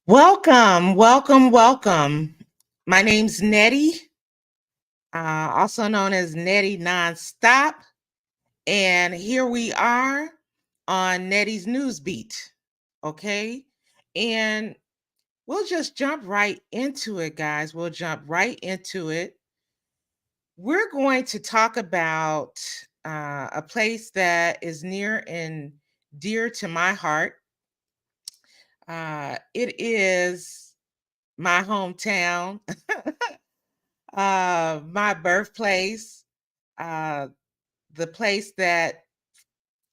Welcome, welcome, welcome. My name's Nettie, also known as Nettie Nonstop, and here we are on Nettie's News Beat. Okay, and we'll just jump right into it, guys. We'll jump right into it. We're going to talk about a place that is near and dear to my heart. It is my hometown. My birthplace, uh, the place that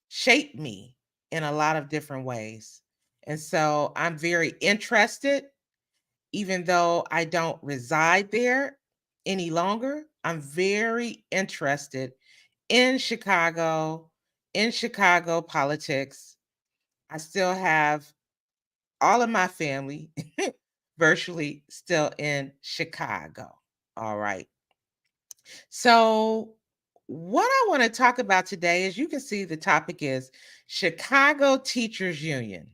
shaped me in a lot of different ways. And so I'm very interested, even though I don't reside there any longer. I'm very interested in Chicago politics. I still have all of my family virtually still in Chicago. All right. So, what I want to talk about today, as you can see, the topic is Chicago Teachers Union.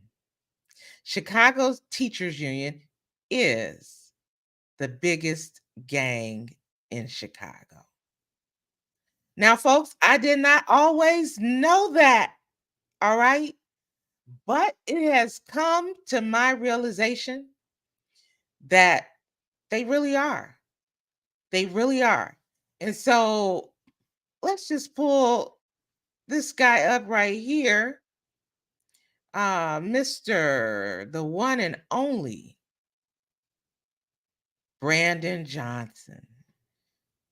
Chicago's Teachers Union is the biggest gang in Chicago. Now, folks, I did not always know that. All right. But it has come to my realization that they really are. They really are. And so let's just pull this guy up right here, Mr. the one and only Brandon Johnson.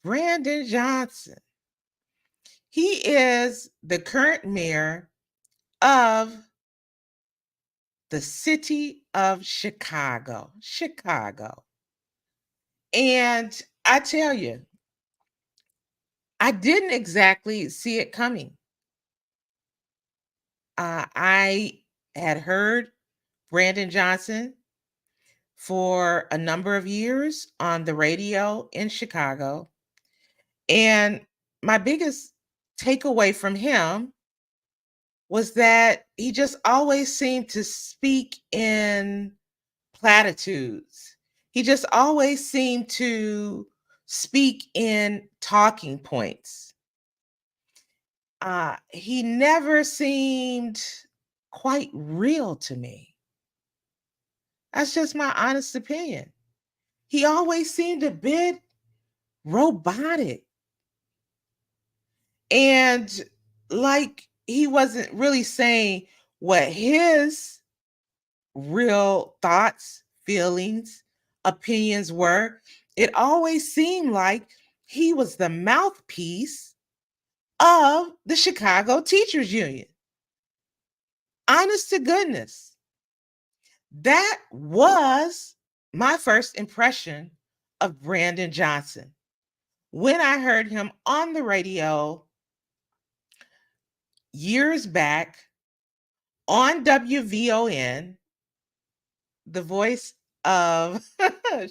Brandon Johnson. He is the current mayor of the city of Chicago. Chicago. And I tell you, I didn't exactly see it coming. I had heard Brandon Johnson for a number of years on the radio in Chicago. And my biggest takeaway from him was that he just always seemed to speak in platitudes. He just always seemed to speak in talking points. He never seemed quite real to me. That's just my honest opinion. He always seemed a bit robotic. And like he wasn't really saying what his real thoughts, feelings, opinions were. It always seemed like he was the mouthpiece of the Chicago Teachers Union. Honest to goodness, that was my first impression of Brandon Johnson when I heard him on the radio years back on WVON, the voice of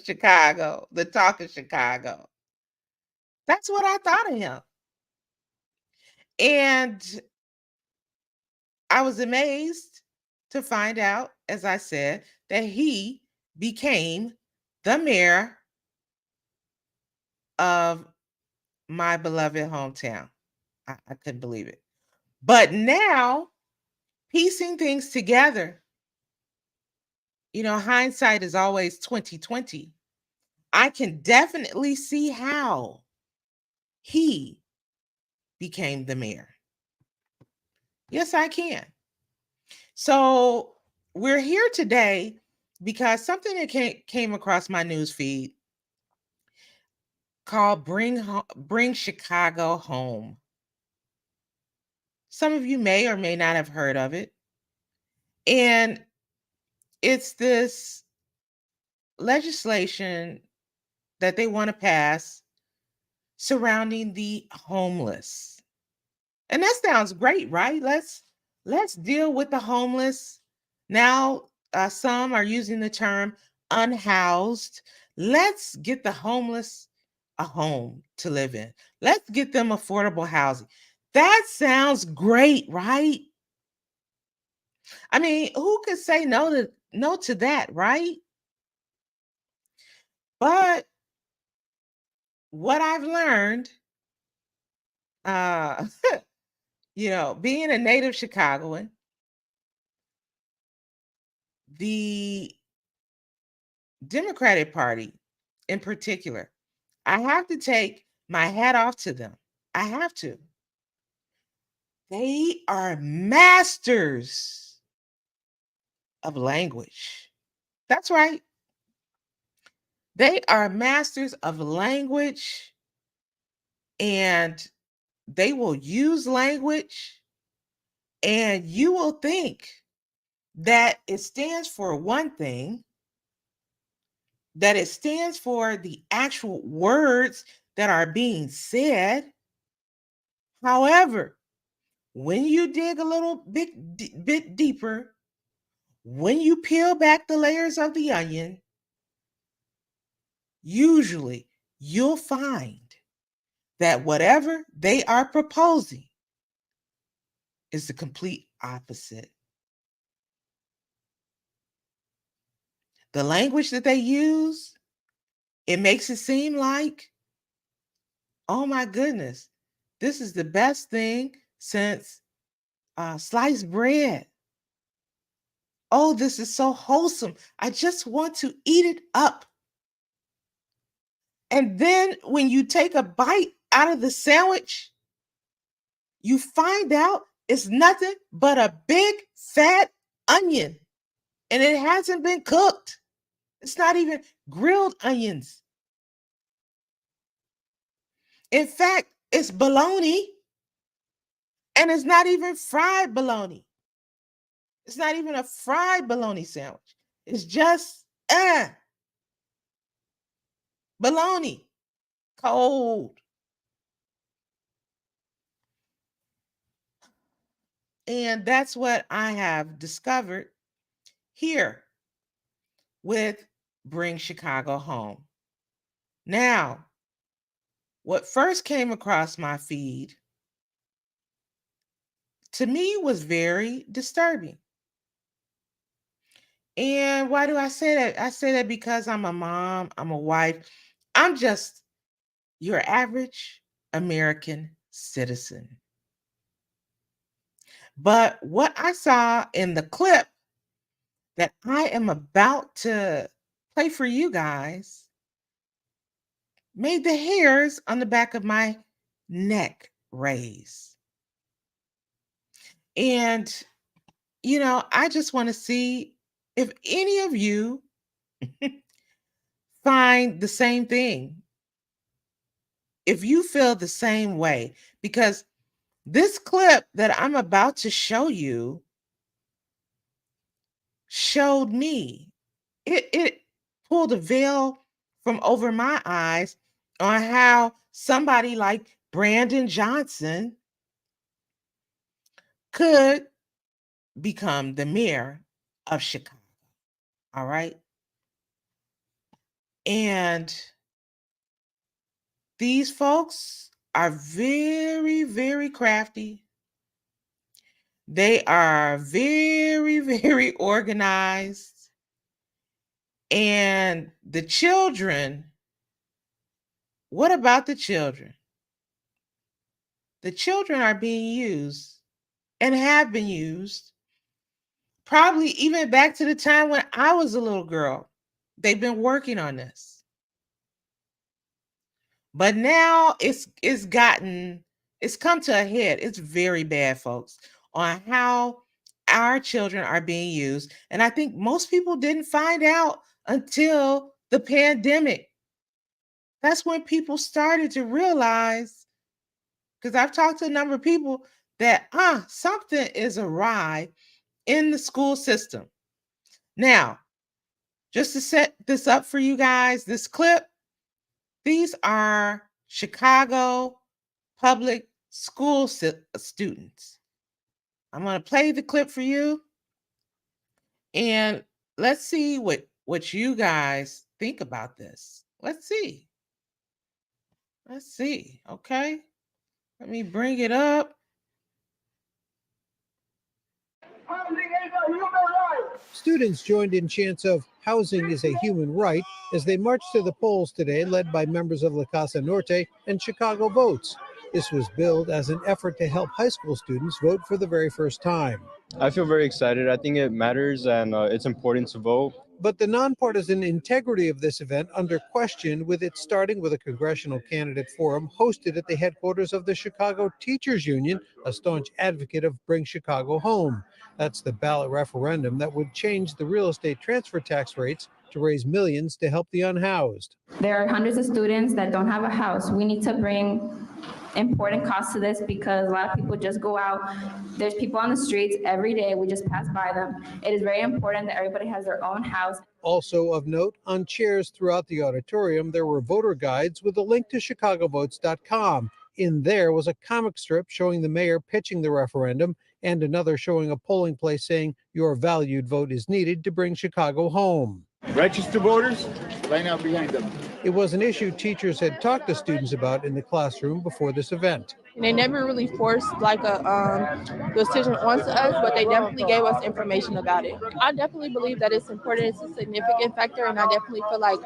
Chicago, the talk of Chicago. That's what I thought of him. And I was amazed to find out, as I said, that he became the mayor of my beloved hometown. I couldn't believe it. But now, piecing things together, hindsight is always 2020. I can definitely see how he became the mayor. Yes, I can. So we're here today because something that came across my news feed called Bring Chicago Home. Some of you may or may not have heard of it. And it's this legislation that they want to pass surrounding the homeless. And that sounds great, right? Let's deal with the homeless. Now, some are using the term unhoused. Let's get the homeless a home to live in. Let's get them affordable housing. That sounds great, right? I mean, who could say no to that, right? But what I've learned, uh, being a native Chicagoan, the Democratic Party in particular, I have to take my hat off to them. I have to. They are masters of language. That's right. They are masters of language, and they will use language, and you will think that it stands for one thing, that it stands for the actual words that are being said. However, when you dig a little bit deeper, when you peel back the layers of the onion, usually you'll find that whatever they are proposing is the complete opposite. The language that they use, it makes it seem like, oh my goodness, this is the best thing since sliced bread. Oh, this is so wholesome. I just want to eat it up. And then when you take a bite out of the sandwich, you find out it's nothing but a big fat onion. And it hasn't been cooked. It's not even grilled onions. In fact, it's bologna, and it's not even fried bologna. It's not even a fried bologna sandwich. It's just bologna, cold. And that's what I have discovered here with Bring Chicago Home. Now, what first came across my feed to me was very disturbing. And why do I say that? I say that because I'm a mom, I'm a wife, I'm just your average American citizen. But what I saw in the clip that I am about to play for you guys made the hairs on the back of my neck raise. And, I just want to see if any of you find the same thing, if you feel the same way, because this clip that I'm about to show you showed me. It pulled a veil from over my eyes on how somebody like Brandon Johnson could become the mayor of Chicago. All right. And these folks are very, very crafty. They are very, very organized. And the children, what about the children? The children are being used and have been used probably even back to the time when I was a little girl. They've been working on this. But now it's come to a head. It's very bad, folks, on how our children are being used. And I think most people didn't find out until the pandemic. That's when people started to realize, because I've talked to a number of people, that something is awry in the school system. Now, just to set this up for you guys, this clip, these are Chicago public school students. I'm going to play the clip for you, and let's see what you guys think about this. Let's see. Let's see. Okay. Let me bring it up. Housing is a human right. Students joined in chants of "Housing is a Human Right" as they marched to the polls today, led by members of La Casa Norte and Chicago Votes. This was billed as an effort to help high school students vote for the very first time. I feel very excited. I think it matters and it's important to vote. But the nonpartisan integrity of this event under question, with it starting with a congressional candidate forum hosted at the headquarters of the Chicago Teachers Union, a staunch advocate of Bring Chicago Home. That's the ballot referendum that would change the real estate transfer tax rates to raise millions to help the unhoused. There are hundreds of students that don't have a house. We need to bring important costs to this because a lot of people just go out. There's people on the streets every day. We just pass by them. It is very important that everybody has their own house. Also of note, on chairs throughout the auditorium, there were voter guides with a link to chicagovotes.com. In there was a comic strip showing the mayor pitching the referendum and another showing a polling place saying your valued vote is needed to bring Chicago home. Register voters, line up behind them. It was an issue teachers had talked to students about in the classroom before this event. They never really forced like a decision onto us, but they definitely gave us information about it. I definitely believe that it's important. It's a significant factor, and I definitely feel like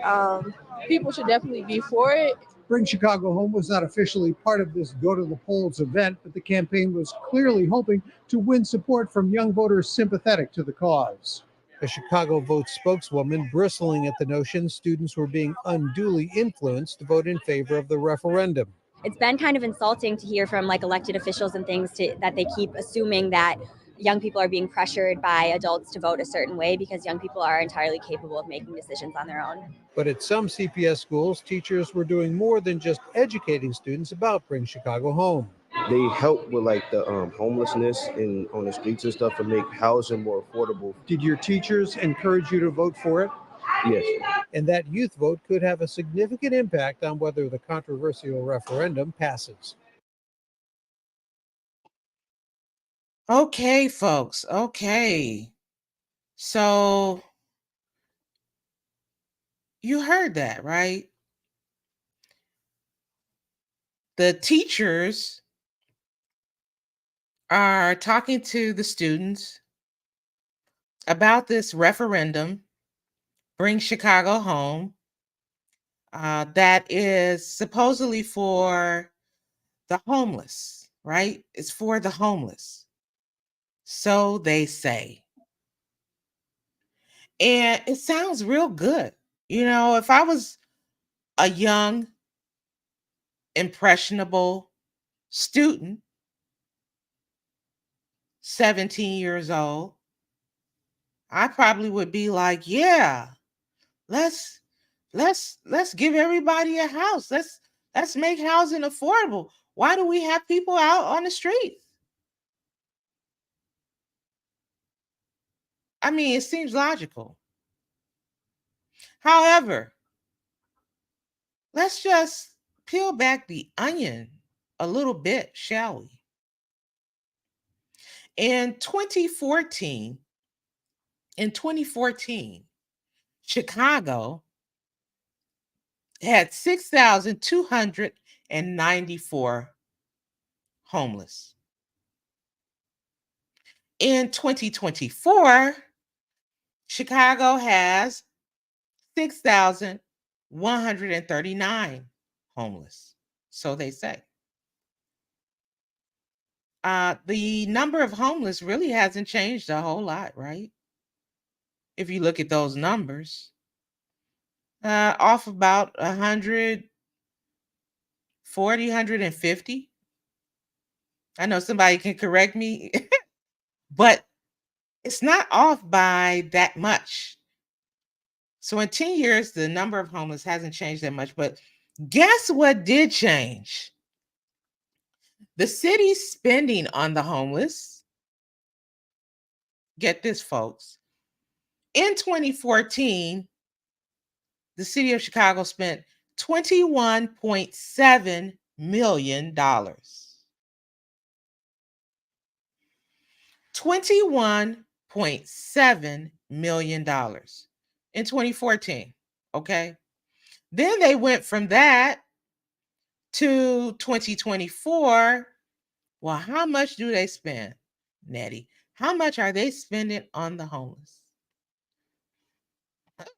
people should definitely be for it. Bring Chicago Home was not officially part of this Go to the Polls event, but the campaign was clearly hoping to win support from young voters sympathetic to the cause. A Chicago Vote spokeswoman bristling at the notion students were being unduly influenced to vote in favor of the referendum. It's been kind of insulting to hear from like elected officials and things that they keep assuming that young people are being pressured by adults to vote a certain way because young people are entirely capable of making decisions on their own. But at some CPS schools, teachers were doing more than just educating students about Bring Chicago Home. They help with like the homelessness and on the streets and stuff to make housing more affordable. Did your teachers encourage you to vote for it? Yes. And that youth vote could have a significant impact on whether the controversial referendum passes. Okay, folks. Okay. So you heard that, right? The teachers are talking to the students about this referendum, Bring Chicago Home, that is supposedly for the homeless, right? It's for the homeless. So they say. And it sounds real good. You know, if I was a young, impressionable student, 17 years old, I probably would be like, yeah, let's give everybody a house. Let's make housing affordable. Why do we have people out on the streets? I mean, it seems logical. However, let's just peel back the onion a little bit, shall we? In 2014, Chicago had 6,294 homeless. In 2024, Chicago has 6,139 homeless. So they say. The number of homeless really hasn't changed a whole lot, right? If you look at those numbers, off about 140, 150. I know somebody can correct me, but it's not off by that much. So in 10 years, the number of homeless hasn't changed that much. But guess what did change? The city's spending on the homeless. Get this, folks. In 2014, the city of Chicago spent $21.7 million. $21.7 million in 2014. Okay. Then they went from that to 2024. Well, how much do they spend, Nettie? How much are they spending on the homeless?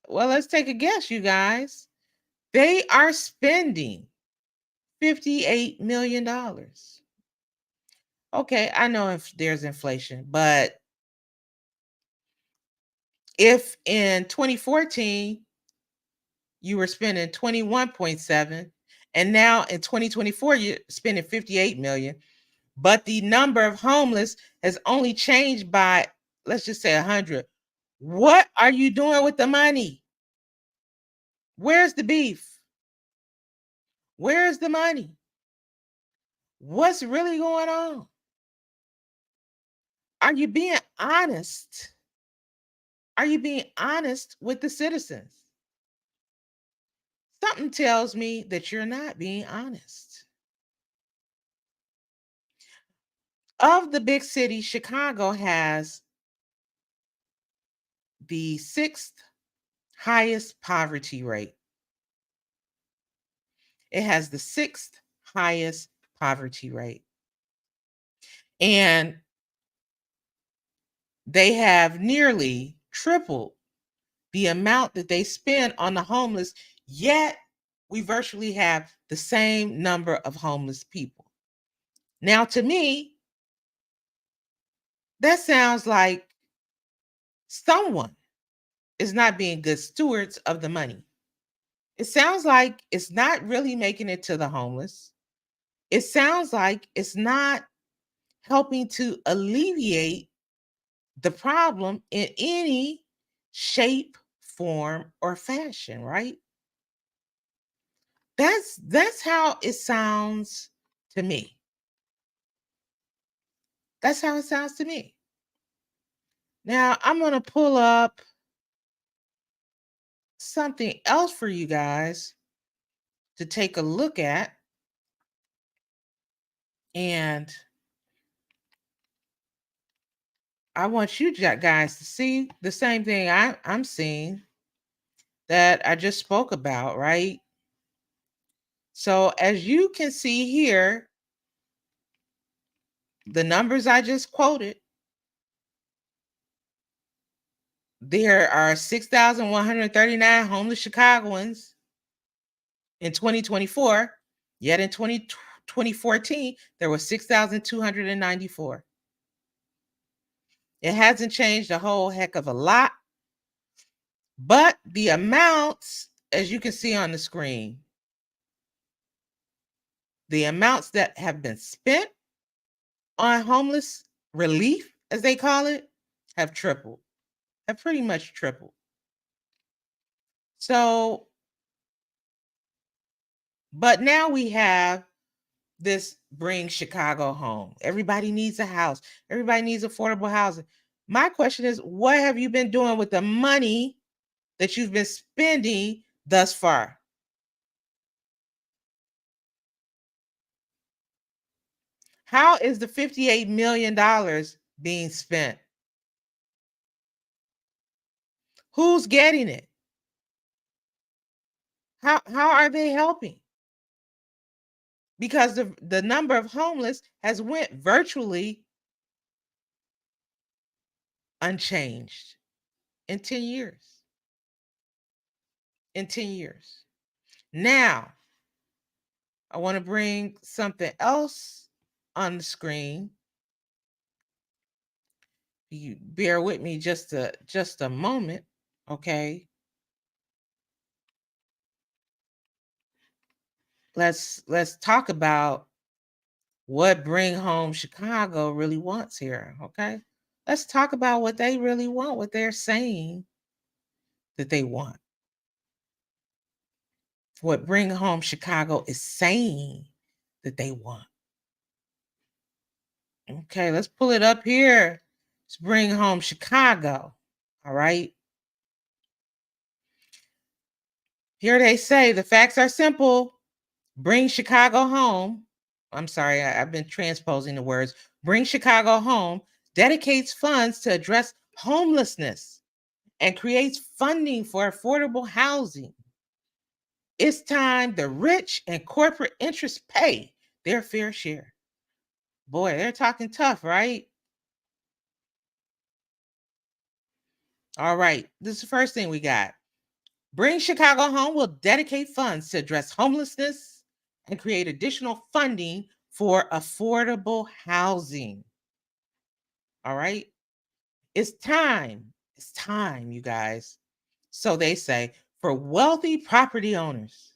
Well, let's take a guess, you guys. They are spending $58 million. Okay, I know if there's inflation, but if in 2014 you were spending 21.7 and now in 2024 you're spending 58 million, but the number of homeless has only changed by, let's just say, 100. What are you doing with the money? Where's the beef? Where's the money? What's really going on? Are you being honest? Are you being honest with the citizens? Something tells me that you're not being honest. Of the big cities, Chicago has the sixth highest poverty rate. It has the sixth highest poverty rate. And they have nearly tripled the amount that they spend on the homeless, yet we virtually have the same number of homeless people. Now, to me, that sounds like someone is not being good stewards of the money. It sounds like it's not really making it to the homeless. It sounds like it's not helping to alleviate the problem in any shape, form, or fashion, right? That's how it sounds to me. That's how it sounds to me. Now, I'm going to pull up something else for you guys to take a look at. And I want you guys to see the same thing I'm seeing that I just spoke about, right? So as you can see here, the numbers I just quoted, there are 6,139 homeless Chicagoans in 2024, yet in 2014, there were 6,294. It hasn't changed a whole heck of a lot, but the amounts, as you can see on the screen, the amounts that have been spent on homeless relief, as they call it, have tripled, have pretty much tripled. So, but now we have this Bring Chicago Home. Everybody needs a house. Everybody needs affordable housing. My question is, what have you been doing with the money that you've been spending thus far? How is the $58 million being spent? Who's getting it? How are they helping? Because the number of homeless has went virtually unchanged in 10 years. In 10 years. Now, I want to bring something else on the screen. You bear with me just a moment, okay? Let's talk about what Bring Home Chicago really wants here, okay? Let's talk about what they really want, what they're saying that they want. What Bring Home Chicago is saying that they want. Okay, let's pull it up here. Let's Bring Home Chicago. All right. Here they say the facts are simple. Bring Chicago Home. I'm sorry, I've been transposing the words. Bring Chicago Home dedicates funds to address homelessness and creates funding for affordable housing. It's time the rich and corporate interests pay their fair share. Boy, they're talking tough, right? All right, this is the first thing we got. Bring Chicago Home will dedicate funds to address homelessness and create additional funding for affordable housing. All right. It's time. It's time, you guys. So they say, for wealthy property owners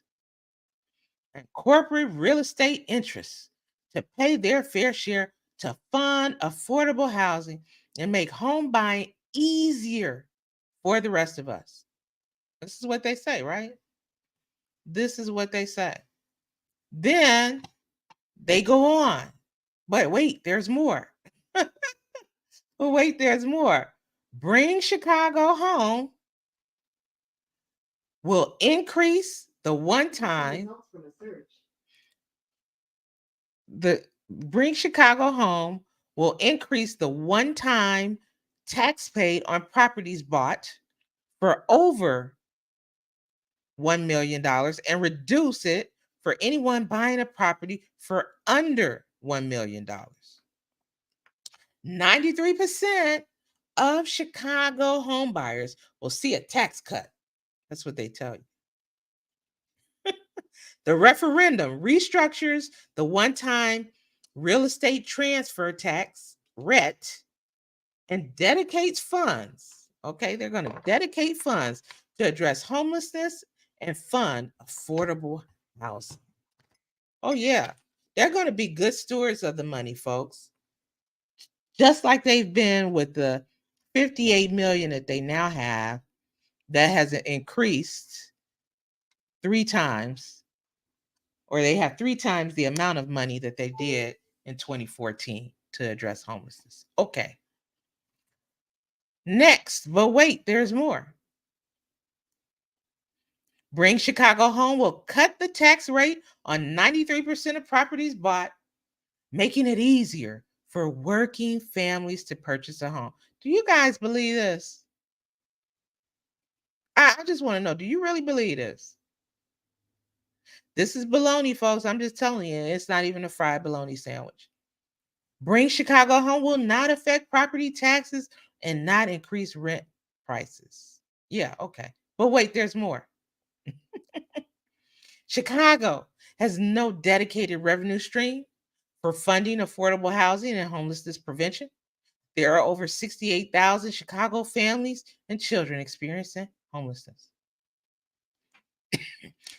and corporate real estate interests to pay their fair share to fund affordable housing and make home buying easier for the rest of us. This is what they say, right? This is what they say. Then they go on. But wait, there's more. But wait, there's more. Bring Chicago Home will increase the one-time the Bring Chicago Home will increase the one-time tax paid on properties bought for over $1 million and reduce it for anyone buying a property for under $1 million. 93% of Chicago home buyers will see a tax cut. That's what they tell you. The referendum restructures the one-time real estate transfer tax, RET, and dedicates funds. Okay, they're going to dedicate funds to address homelessness and fund affordable housing. Oh, yeah. They're going to be good stewards of the money, folks. Just like they've been with the 58 million that they now have, that has increased 3 times, or they have 3 times the amount of money that they did in 2014 to address homelessness. Okay. Next, but wait, there's more. Bring Chicago Home will cut the tax rate on 93% of properties bought, making it easier for working families to purchase a home. Do you guys believe this? I just want to know, do you really believe this? This is baloney, folks. I'm just telling you, it's not even a fried bologna sandwich. Bring Chicago Home will not affect property taxes and not increase rent prices. Yeah, okay. But wait, there's more. Chicago has no dedicated revenue stream for funding affordable housing and homelessness prevention. There are over 68,000 Chicago families and children experiencing homelessness.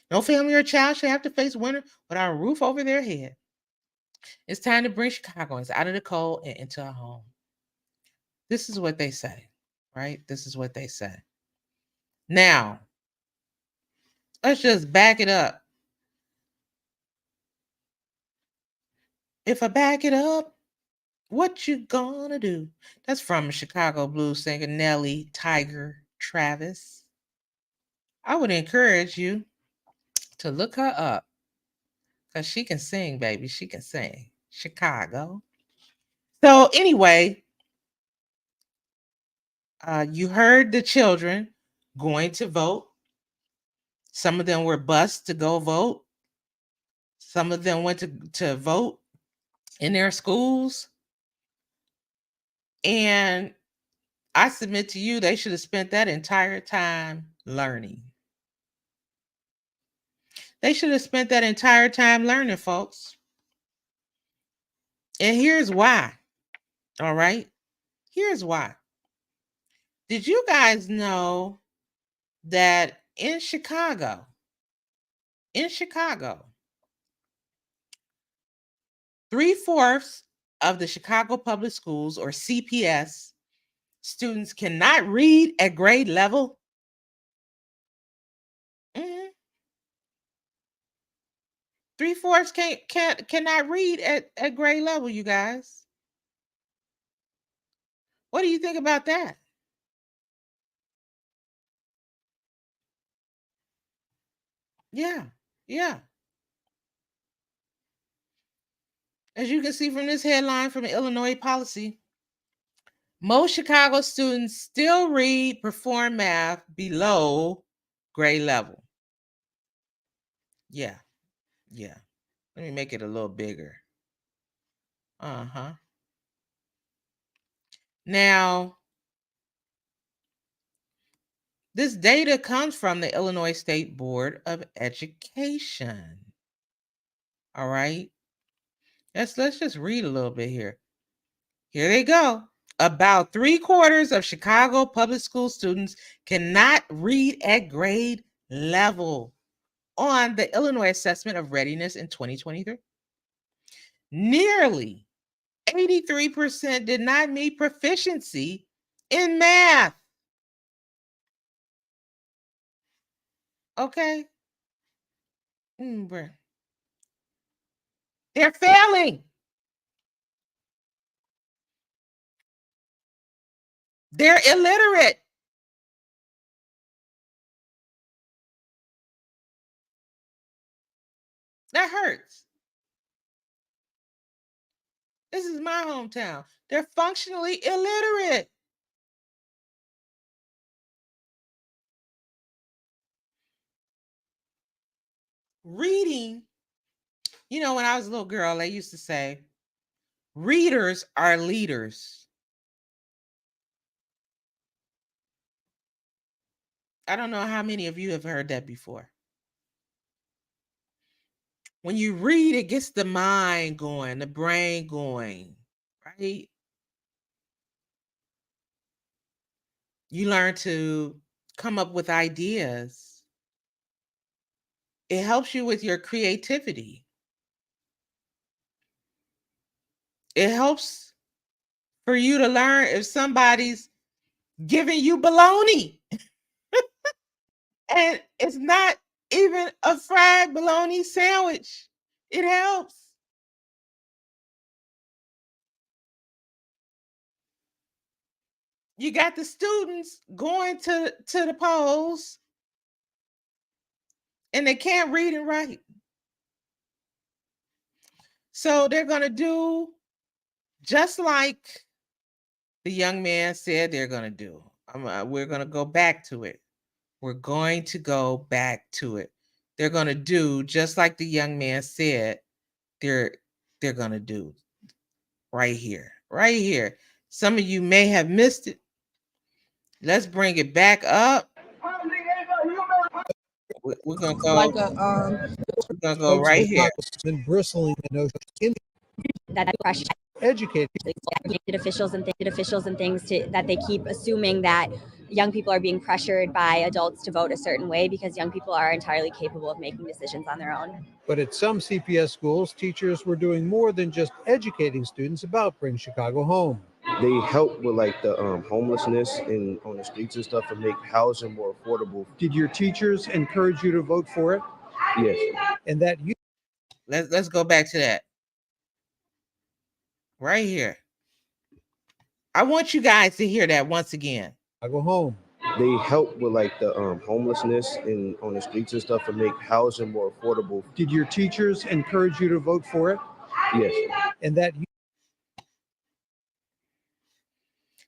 No family or child should have to face winter without a roof over their head. It's time to bring Chicagoans out of the cold and into a home. This is what they say, right? This is what they say. Now, let's just back it up. If I back it up, what you gonna do? That's from Chicago blues singer Nellie Tiger Travis. I would encourage you to look her up because she can sing, baby. She can sing. Chicago. So, anyway, you heard the children going to vote. Some of them were bused to go vote. Some of them went to vote in their schools. And I submit to you, they should have spent that entire time learning. They should have spent that entire time learning, folks. And here's why. All right. Here's why. Did you guys know that in Chicago, 3/4 of the Chicago Public Schools, or CPS, students cannot read at grade level? Mhm. 3/4 cannot read at grade level, you guys. What do you think about that? Yeah, yeah. As you can see from this headline from Illinois Policy, most Chicago students still read, perform math below grade level. Yeah, yeah. Let me make it a little bigger. Now, This data comes from the Illinois State Board of Education. All right. Let's just read a little bit here. Here they go. About 3/4 of Chicago public school students cannot read at grade level on the Illinois Assessment of Readiness in 2023. Nearly 83% did not meet proficiency in math. Okay. They're failing. They're illiterate. That hurts. This is my hometown. They're functionally illiterate. Reading, when I was a little girl, they used to say, readers are leaders. I don't know how many of you have heard that before. When you read, it gets the mind going, the brain going, right? You learn to come up with ideas. It helps you with your creativity. It helps for you to learn if somebody's giving you baloney. And it's not even a fried bologna sandwich. It helps. You got the students going to the polls and they can't read and write. So they're going to do just like the young man said they're going to do. We're going to go back to it. We're going to go back to it. They're going to do just like the young man said they're going to do. Right here. Right here. Some of you may have missed it. Let's bring it back up. We're gonna go Like we're gonna go right here. Been bristling the notion That pressure educated officials and things that they keep assuming that young people are being pressured by adults to vote a certain way because young people are entirely capable of making decisions on their own. But at some CPS schools, teachers were doing more than just educating students about Bring Chicago Home. They help with like the homelessness and on the streets and stuff and make housing more affordable. Did your teachers encourage you to vote for it? Yes. And that you Let's go back to that. Right here. I want you guys to hear that once again. Chicago Home. They help with like the homelessness and on the streets and stuff and make housing more affordable. Did your teachers encourage you to vote for it? Yes. And that you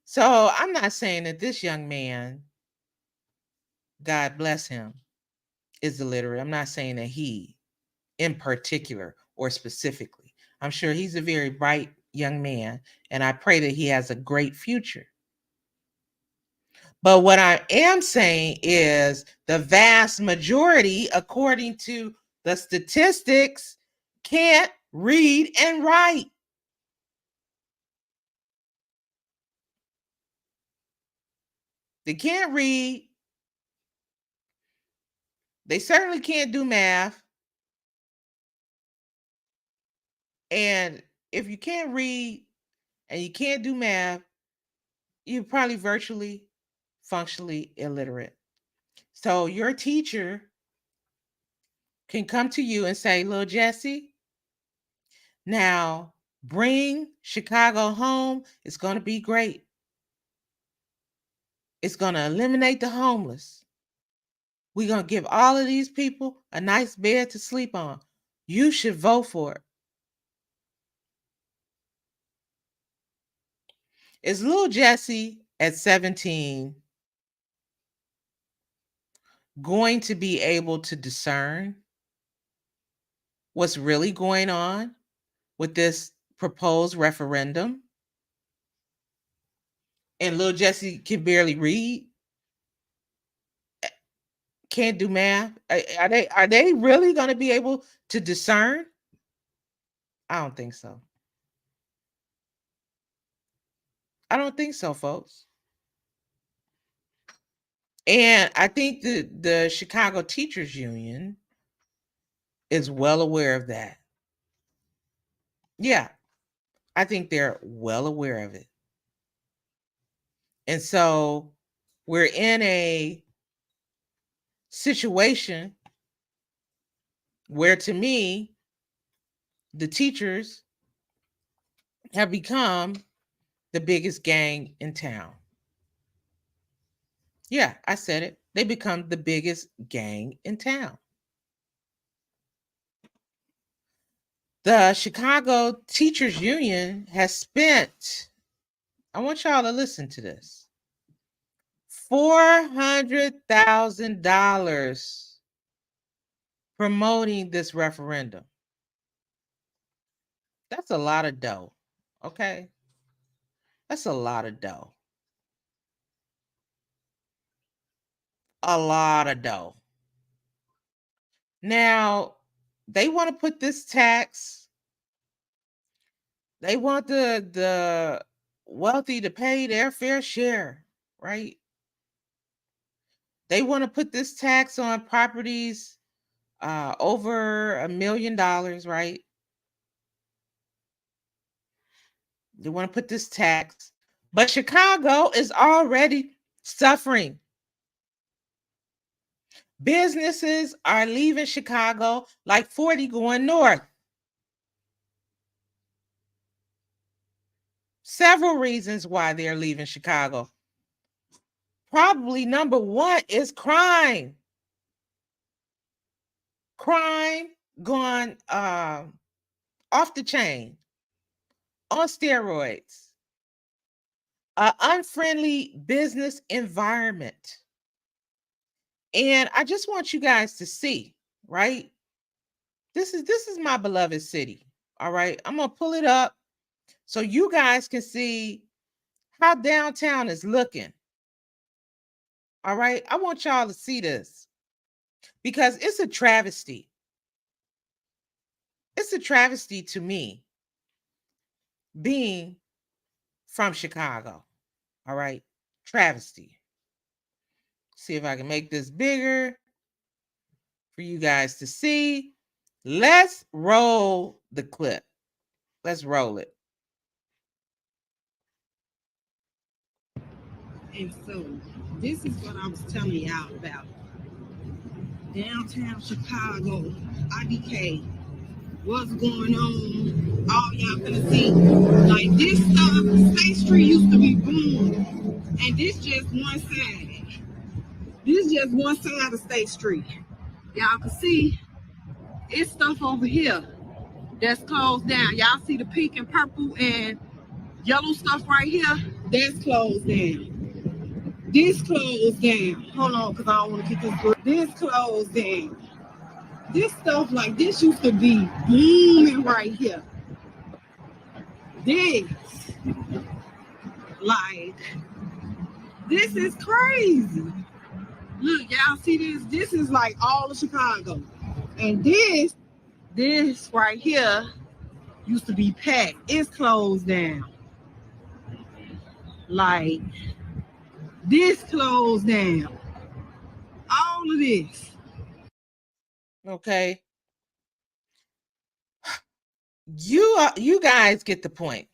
So I'm not saying that this young man, God bless him, is illiterate. I'm not saying that he in particular or specifically. I'm sure he's a very bright young man, and I pray that he has a great future. But what I am saying is the vast majority, according to the statistics, can't read and write. They can't read. They certainly can't do math. And if you can't read and you can't do math, you're probably virtually, functionally illiterate. So your teacher can come to you and say, "Little Jesse, now bring Chicago home. It's going to be great. It's going to eliminate the homeless. We're going to give all of these people a nice bed to sleep on. You should vote for it." Is little Jesse at 17 going to be able to discern what's really going on with this proposed referendum? And little Jesse can barely read. can't do math? Are they really going to be able to discern? I don't think so. I don't think so, folks. And I think the Chicago Teachers Union is well aware of that. Yeah, I think they're well aware of it. And so we're in a situation where, to me, the teachers have become the biggest gang in town. Yeah, I said it. They become the biggest gang in town. The Chicago Teachers Union has spent, I want y'all to listen to this, $400,000 promoting this referendum. That's a lot of dough. Okay. That's a lot of dough. A lot of dough. Now, they want to put this tax, they want the wealthy to pay their fair share, right? They want to put this tax on properties over $1 million, right? They want to put this tax, but Chicago is already suffering. Businesses are leaving Chicago like 40 going north. Several reasons why they're leaving Chicago. Probably number one is crime. Crime gone off the chain, on steroids. An unfriendly business environment. And I just want you guys to see, right? This is my beloved city. All right. I'm gonna pull it up so you guys can see how downtown is looking. All right. I want y'all to see this because it's a travesty. It's a travesty to me being from Chicago. All right. Travesty. See if I can make this bigger for you guys to see. Let's roll the clip. Let's roll it. And so this is what I was telling y'all about. Downtown Chicago, IDK, what's going on? All y'all gonna see. Like this stuff, State Street used to be boom. And this just one side. This just one side of State Street. Y'all can see it's stuff over here that's closed down. Y'all see the pink and purple and yellow stuff right here? That's closed down. This closed down. Hold on, because I don't want to get this. This closed down. This stuff like this used to be booming right here. This, like, this is crazy. Look, y'all see this? This is like all of Chicago. And this right here used to be packed. It's closed down. Like, this closed down. All of this. Okay. You guys get the point.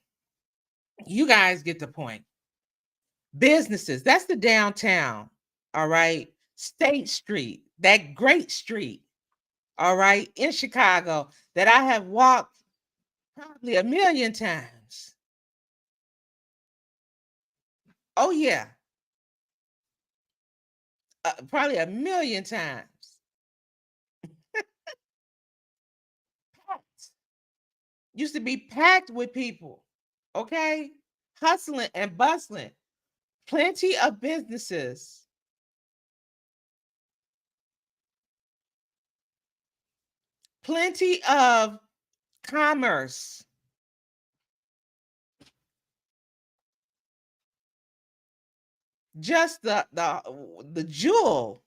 You guys get the point. Businesses, that's the downtown. All right. State Street, that great street. All right. In Chicago that I have walked probably 1,000,000 times. Oh, yeah. Probably 1,000,000 times. Used to be packed with people. Okay. Hustling and bustling. Plenty of businesses. Plenty of commerce. Just the jewel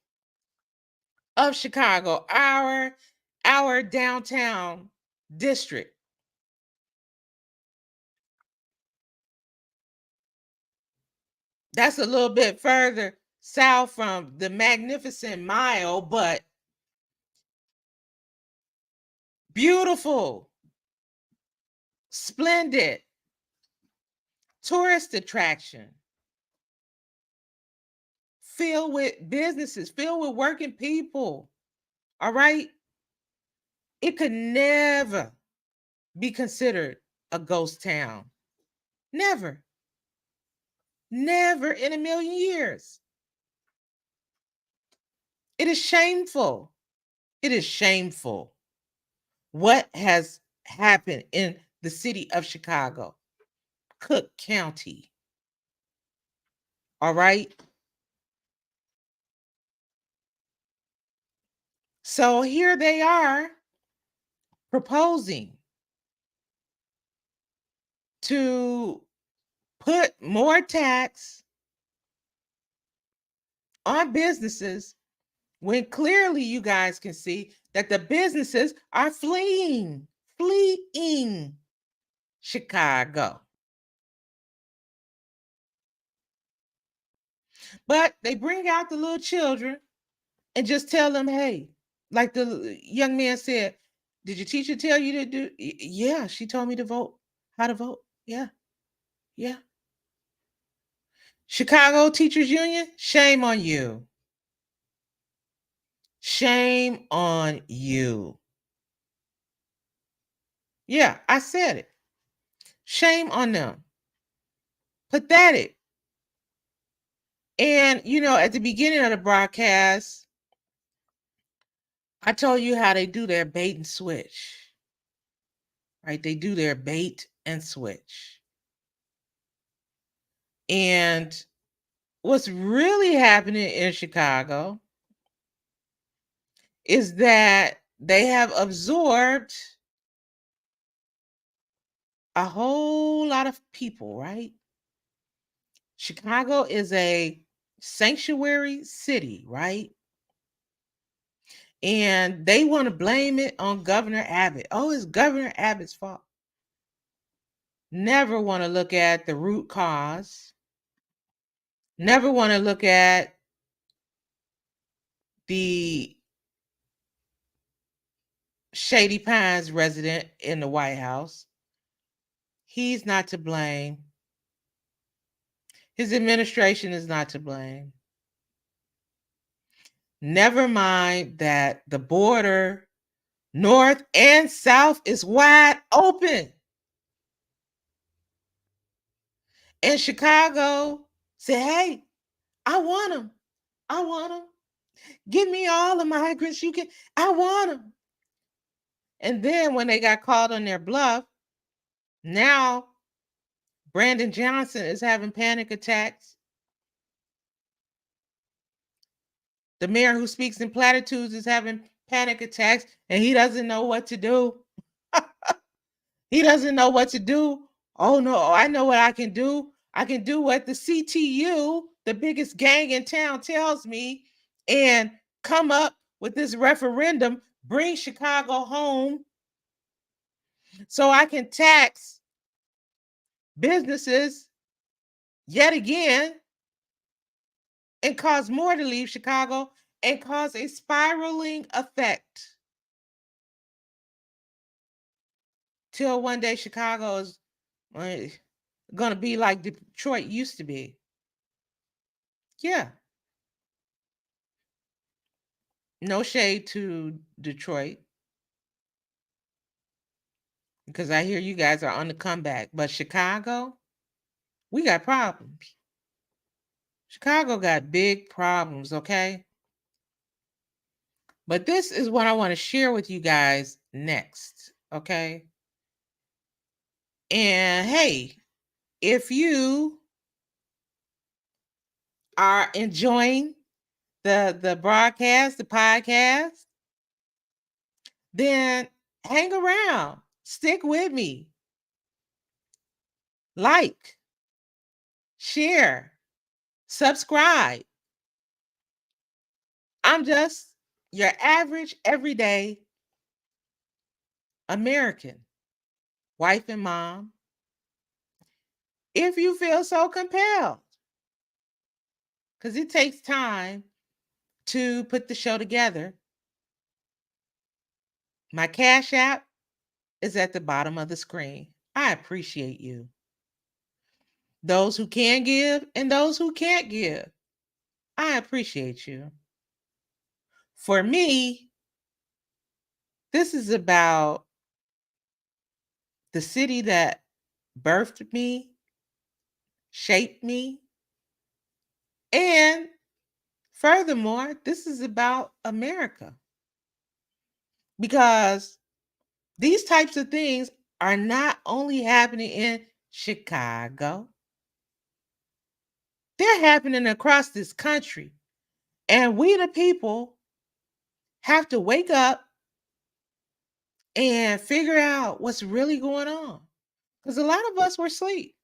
of Chicago, our downtown district. That's a little bit further south from the Magnificent Mile, but beautiful, splendid, tourist attraction, filled with businesses, filled with working people. All right. It could never be considered a ghost town. Never. Never in a million years. It is shameful. It is shameful what has happened in the city of Chicago, Cook County. All right. So here they are proposing to put more tax on businesses when clearly you guys can see that the businesses are fleeing Chicago. But they bring out the little children and just tell them, hey, like the young man said, did your teacher tell you to do? Yeah, she told me to vote, how to vote. Yeah, yeah. Chicago Teachers Union, shame on you. Shame on you. Yeah, I said it. Shame on them. Pathetic. And, at the beginning of the broadcast, I told you how they do their bait and switch, right? They do their bait and switch. And what's really happening in Chicago is that they have absorbed a whole lot of people, right? Chicago is a sanctuary city, right? And they want to blame it on Governor Abbott. Oh, it's Governor Abbott's fault. Never want to look at the root cause. Never want to look at the Shady Pines resident in the White House. He's not to blame. His administration is not to blame. Never mind that the border, north and south, is wide open. And Chicago said, hey, I want them. I want them. Give me all the migrants you can. I want them. And then when they got called on their bluff, now Brandon Johnson is having panic attacks. The mayor who speaks in platitudes is having panic attacks, and he doesn't know what to do. He doesn't know what to do. Oh, no, I know what I can do. I can do what the CTU, the biggest gang in town, tells me, and come up with this referendum, bring Chicago home, so I can tax businesses yet again and cause more to leave Chicago and cause a spiraling effect till one day Chicago is going to be like Detroit used to be. Yeah. No shade to Detroit, because I hear you guys are on the comeback. But Chicago, we got problems. Chicago got big problems, okay? But this is what I want to share with you guys next, okay? And hey, if you are enjoying the broadcast, the podcast, then hang around. Stick with me. Like, share, subscribe. I'm just your average, everyday American, wife and mom, if you feel so compelled, because it takes time to put the show together. My Cash App is at the bottom of the screen. I appreciate you. Those who can give and those who can't give, I appreciate you. For me, this is about the city that birthed me, shaped me, and furthermore, this is about America. Because these types of things are not only happening in Chicago, they're happening across this country. And we, the people, have to wake up and figure out what's really going on. Because a lot of us were asleep.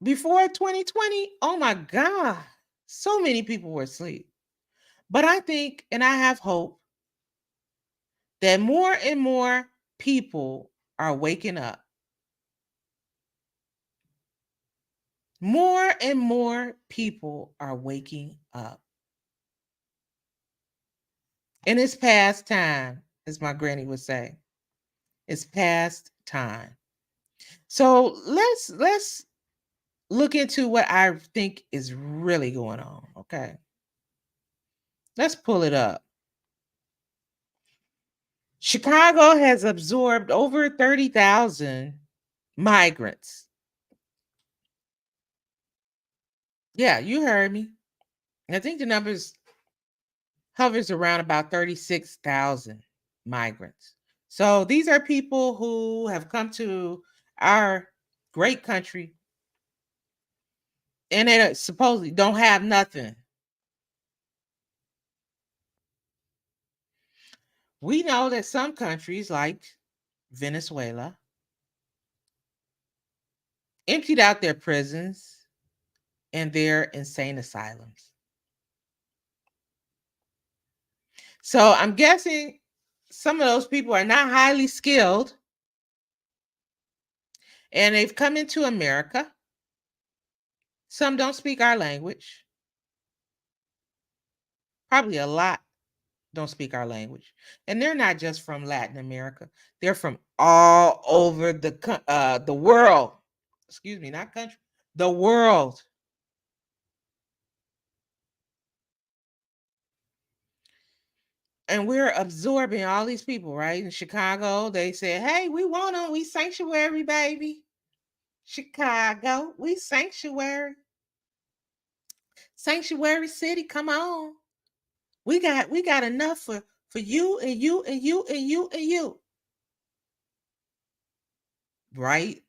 Before 2020, oh my God, so many people were asleep. But I think, and I have hope, that more and more people are waking up. More and more people are waking up. And it's past time, as my granny would say. It's past time. So let's look into what I think is really going on. Okay. Let's pull it up. Chicago has absorbed over 30,000 migrants. Yeah, you heard me. I think the numbers hovers around about 36,000 migrants. So these are people who have come to our great country and they supposedly don't have nothing. We know that some countries like Venezuela emptied out their prisons and their insane asylums. So I'm guessing some of those people are not highly skilled and they've come into America. Some don't speak our language. Probably a lot don't speak our language. And they're not just from Latin America. They're from all over the world. Excuse me, not country. The world. And we're absorbing all these people, right? In Chicago, they said, hey, we want them. We sanctuary, baby. Chicago, we sanctuary. Sanctuary city, come on. We got enough for you and you and you and you and you. Right?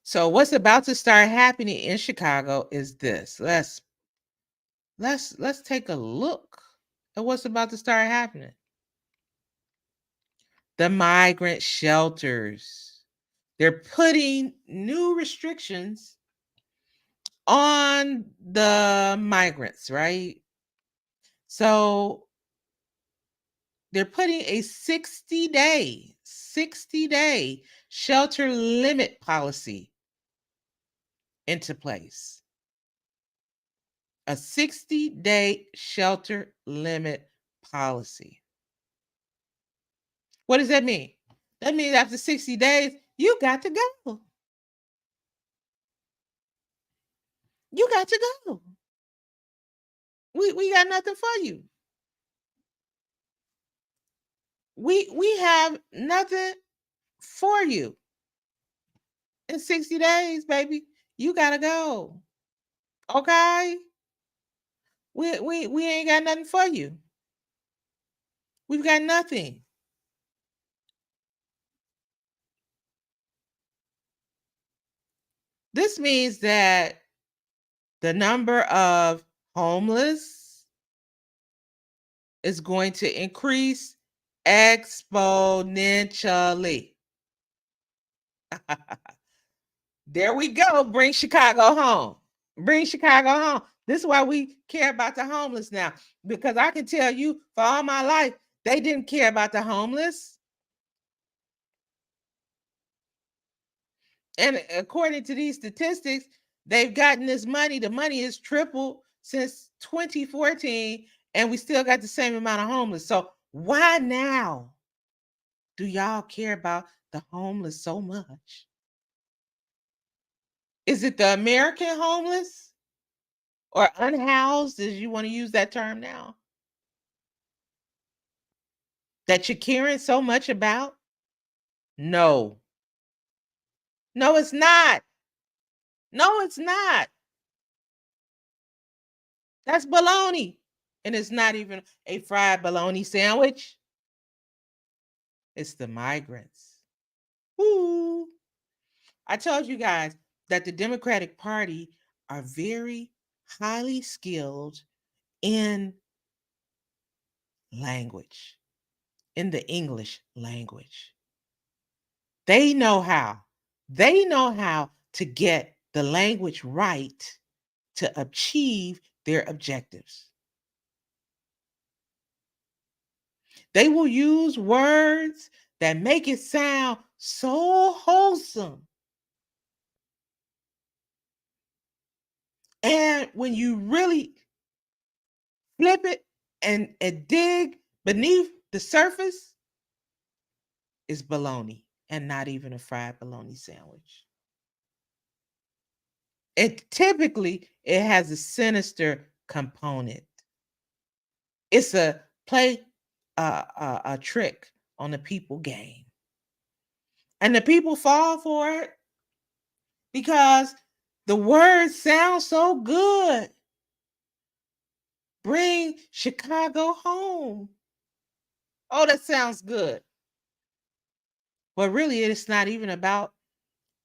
So what's about to start happening in Chicago is this. Let's take a look at what's about to start happening. The migrant shelters. They're putting new restrictions on the migrants, right? So they're putting a 60-day shelter limit policy into place. A 60-day shelter limit policy. What does that mean? That means after 60 days, you got to go. You got to go. We got nothing for you. We have nothing for you. In 60 days, baby, you gotta go. Okay? We ain't got nothing for you. We've got nothing. This means that the number of homeless is going to increase exponentially. There we go. Bring Chicago home. Bring Chicago home. This is why we care about the homeless now, because I can tell you for all my life, they didn't care about the homeless. And according to these statistics, they've gotten this money. The money has tripled since 2014, and we still got the same amount of homeless. So why now do y'all care about the homeless so much? Is it the American homeless or unhoused, as you want to use that term now, that you're caring so much about? No. No, it's not. No, it's not. That's baloney. And it's not even a fried bologna sandwich. It's the migrants. Woo. I told you guys that the Democratic Party are very highly skilled in language, in the English language. They know how. They know how to get the language right to achieve their objectives. They will use words that make it sound so wholesome. And when you really flip it and dig beneath the surface, it's bologna and not even a fried bologna sandwich. It typically it has a sinister component. It's a play a trick on the people game. And the people fall for it because the words sound so good. Bring Chicago home. Oh, that sounds good. But really, it's not even about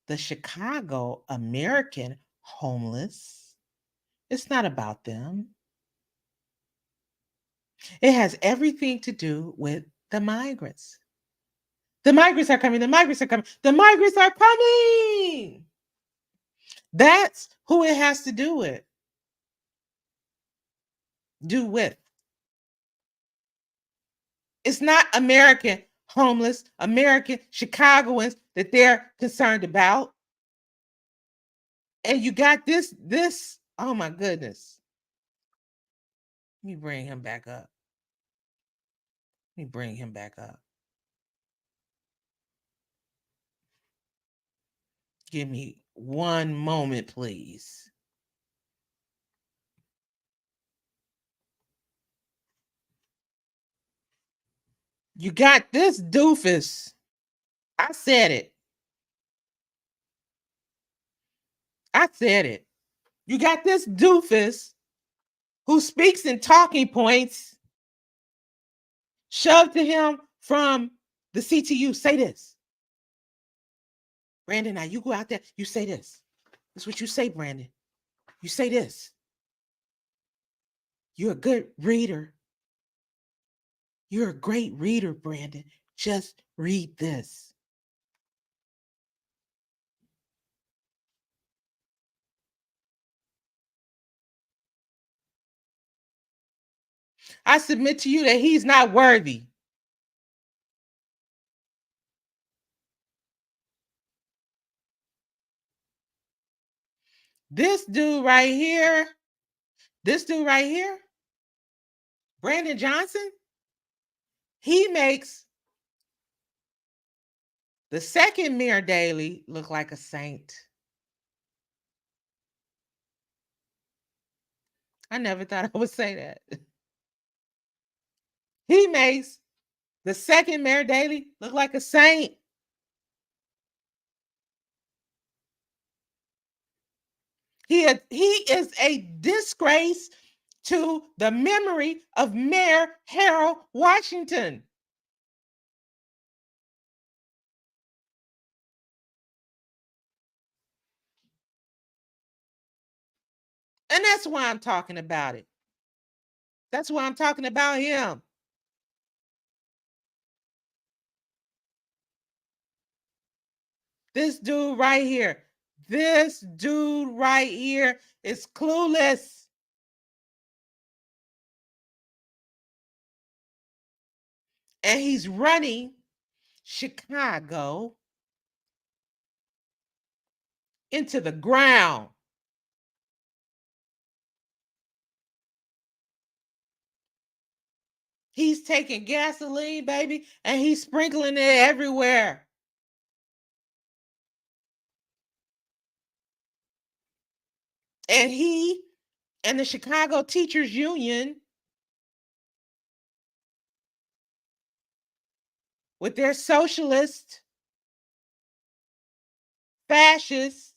the Chicago American homeless. It's not about them. It has everything to do with the migrants. The migrants are coming. The migrants are coming. The migrants are coming. That's who it has to do with. Do with. It's not American homeless, American Chicagoans that they're concerned about. And you got this, oh my goodness. Let me bring him back up. Let me bring him back up. Give me one moment, please. You got this doofus. I said it. I said it. You got this doofus who speaks in talking points shoved to him from the CTU. Say this. Brandon, now you go out there, you say this. That's what you say, Brandon. You say this. You're a good reader. You're a great reader, Brandon. Just read this. I submit to you that he's not worthy. This dude right here, Brandon Johnson, he makes the second Mayor Daley look like a saint. I never thought I would say that. He makes the second Mayor Daley look like a saint. He is a disgrace to the memory of Mayor Harold Washington. And that's why I'm talking about it. That's why I'm talking about him. This dude right here. This dude right here is clueless. And he's running Chicago into the ground. He's taking gasoline, baby, and he's sprinkling it everywhere. And he and the Chicago Teachers Union, with their socialist, fascist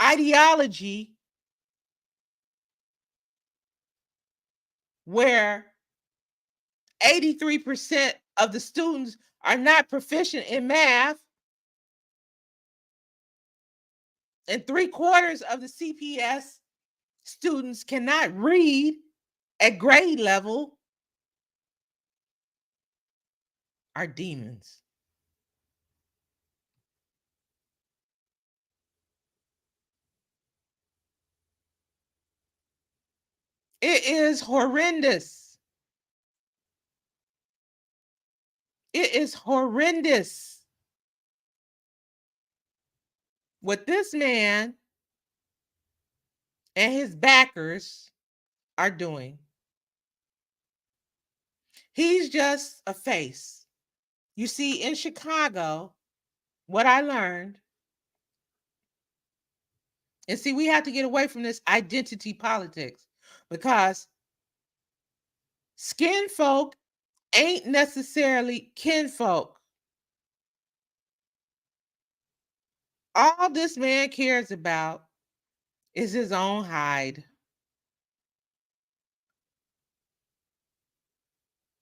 ideology, where 83% of the students are not proficient in math, and 3/4 of the CPS students cannot read at grade level, are demons. It is horrendous. It is horrendous what this man and his backers are doing. He's just a face. You see, in Chicago, what I learned, and see, we have to get away from this identity politics, because skin folk ain't necessarily kinfolk. All this man cares about is his own hide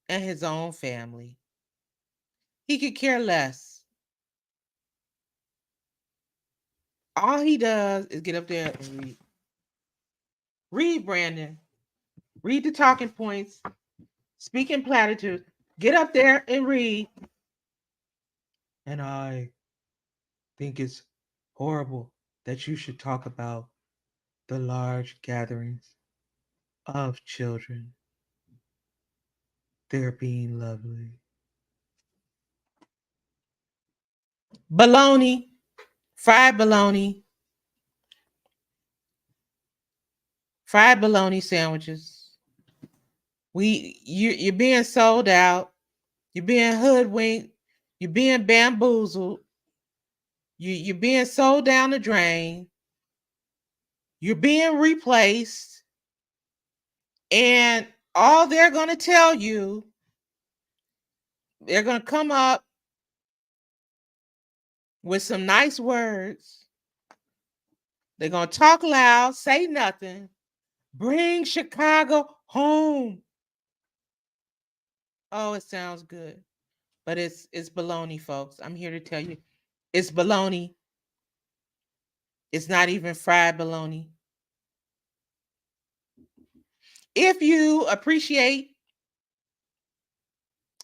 and his own family. He could care less. All he does is get up there and read. Read, Brandon. Read the talking points. Speak in platitudes. Get up there and read. And I think it's horrible that you should talk about the large gatherings of children. They're being lovely. Bologna, fried bologna sandwiches. You're being sold out. You're being hoodwinked. You're being bamboozled. You're being sold down the drain. You're being replaced. And all they're going to tell you, they're going to come up with some nice words. They're going to talk loud, say nothing. Bring Chicago home. Oh, it sounds good. But it's baloney, folks. I'm here to tell you, it's baloney. It's not even fried bologna. If you appreciate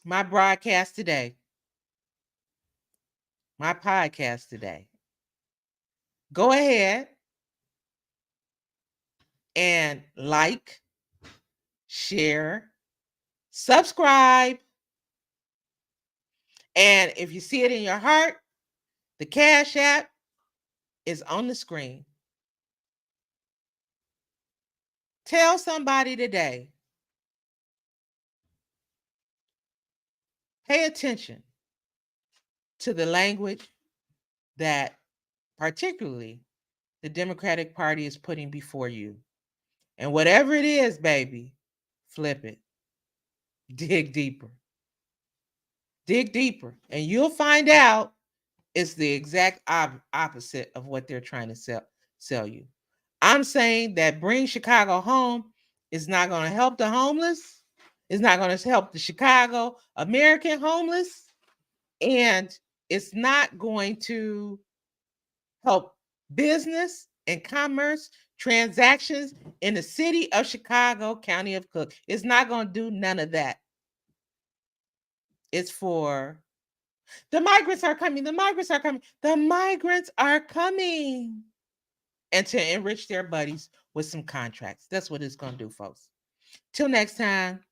my broadcast today, my podcast today, go ahead and like, share, subscribe. And if you see it in your heart, the Cash App is on the screen. Tell somebody today, pay attention to the language that particularly the Democratic Party is putting before you. And whatever it is, baby, flip it. Dig deeper. Dig deeper. And you'll find out it's the exact opposite of what they're trying to sell you. I'm saying that Bring Chicago Home is not going to help the homeless. It's not going to help the Chicago American homeless. And it's not going to help business and commerce transactions in the city of Chicago, county of Cook. It's not going to do none of that. It's for the migrants are coming. The migrants are coming. The migrants are coming. And to enrich their buddies with some contracts. That's what it's going to do, folks. Till next time.